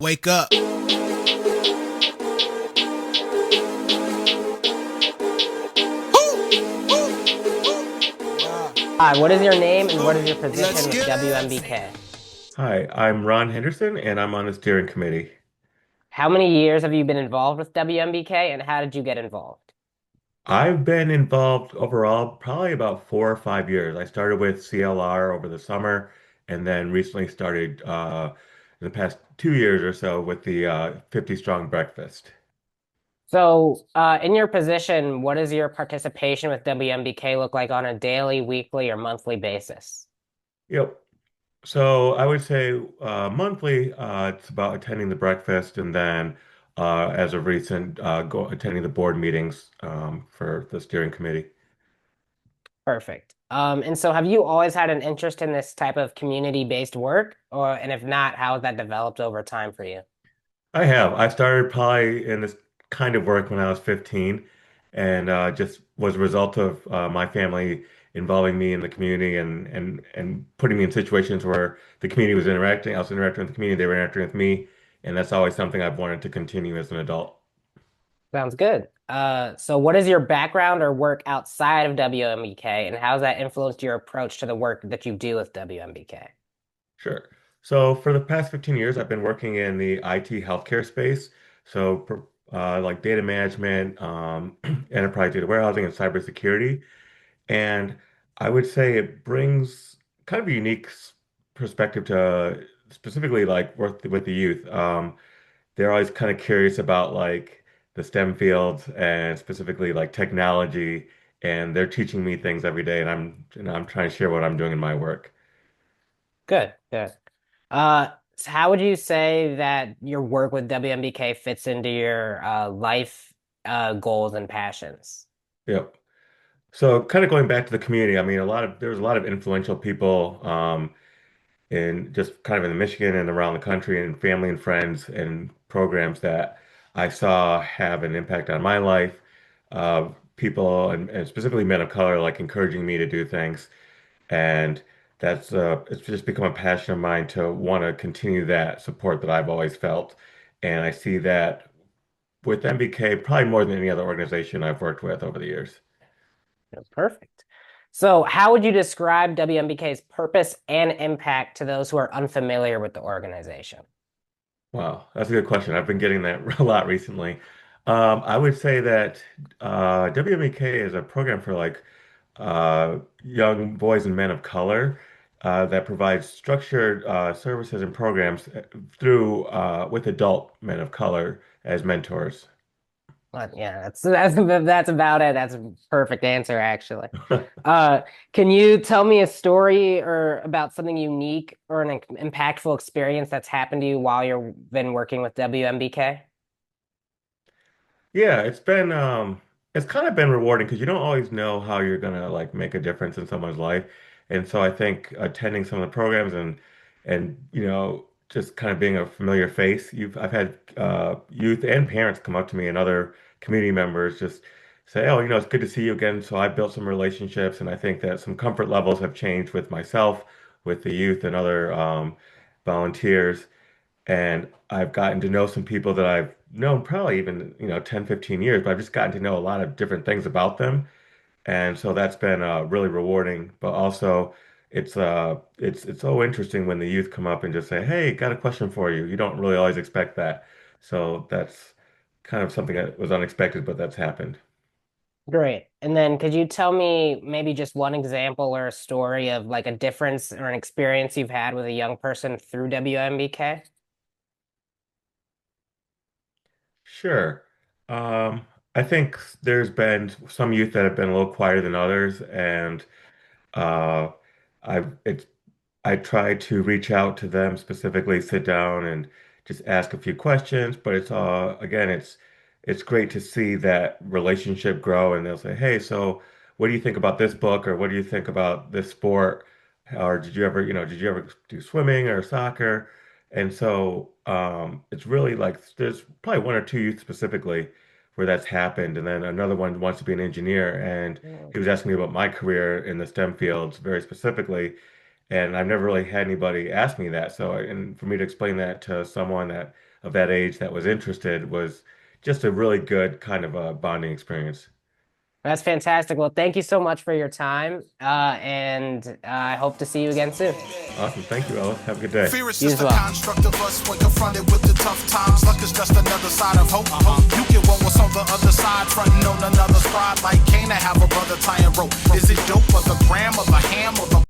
Wake up. Hi, what is your name and what is your Let's position with get WMBK? Hi, I'm Ron Henderson, and I'm on the steering committee. How many years have you been involved with WMBK and how did you get involved? I've been involved overall probably about 4 or 5 years. I started with CLR over the summer, and then recently started in the past 2 years or so with the 50 Strong Breakfast. In your position, what does your participation with WMBK look like on a daily, weekly, or monthly basis? Yep. So I would say monthly, it's about attending the breakfast, and then as of recent, attending the board meetings for the steering committee. Perfect. Have you always had an interest in this type of community-based work, and if not, how has that developed over time for you? I have. I started probably in this kind of work when I was 15, and just was a result of my family involving me in the community and putting me in situations where the community was interacting. I was interacting with the community, they were interacting with me, and that's always something I've wanted to continue as an adult. Sounds good. What is your background or work outside of WMBK, and how has that influenced your approach to the work that you do with WMBK? Sure. So for the past 15 years, I've been working in the IT healthcare space. Like data management, enterprise data warehousing, and cybersecurity. And I would say it brings kind of a unique perspective to specifically like work with the youth. They're always kind of curious about like the STEM fields and specifically like technology, and they're teaching me things every day, and I'm trying to share what I'm doing in my work. Good, good. How would you say that your work with WMBK fits into your life goals and passions? Yep. So kind of going back to the community, I mean, there's a lot of influential people in just kind of in Michigan and around the country, and family and friends and programs that I saw have an impact on my life. People and specifically men of color, like encouraging me to do things, and it's just become a passion of mine to want to continue that support that I've always felt, and I see that with MBK probably more than any other organization I've worked with over the years. Perfect. So, how would you describe WMBK's purpose and impact to those who are unfamiliar with the organization? Wow, that's a good question. I've been getting that a lot recently. I would say that WMBK is a program for like young boys and men of color that provides structured services and programs through with adult men of color as mentors. Yeah, that's about it. That's a perfect answer, actually. Uh, can you tell me a story or about something unique or an impactful experience that's happened to you while you've been working with WMBK? Yeah, it's kind of been rewarding because you don't always know how you're gonna like make a difference in someone's life. And so I think attending some of the programs and just kind of being a familiar face, you've I've had youth and parents come up to me and other community members just say, "Oh, it's good to see you again." So I built some relationships, and I think that some comfort levels have changed with myself, with the youth and other volunteers. And I've gotten to know some people that I've known probably even, 10, 15 years, but I've just gotten to know a lot of different things about them. And so that's been really rewarding. But also it's so interesting when the youth come up and just say, "Hey, got a question for you." You don't really always expect that. So that's kind of something that was unexpected, but that's happened. Great. And then could you tell me maybe just one example or a story of like a difference or an experience you've had with a young person through WMBK? Sure. I think there's been some youth that have been a little quieter than others, and uh, it's I try to reach out to them specifically, sit down and just ask a few questions. But it's great to see that relationship grow, and they'll say, "Hey, so what do you think about this book, or what do you think about this sport, or did you ever do swimming or soccer?" And so it's really like there's probably one or two youth specifically where that's happened, and then another one wants to be an engineer, and he was asking me about my career in the STEM fields very specifically. And I've never really had anybody ask me that. And for me to explain that to someone that of that age that was interested was just a really good kind of a bonding experience. That's fantastic. Well, thank you so much for your time, and I hope to see you again soon. Awesome. Thank you, Ellis. Have a good day. Fear is You just as a well. construct of us when confronted with the tough times. Luck is just another side of hope. You get one what's on the other side, fronting on another's pride. Like Cain to have a brother tying rope. Is it dope or the gram or the ham or the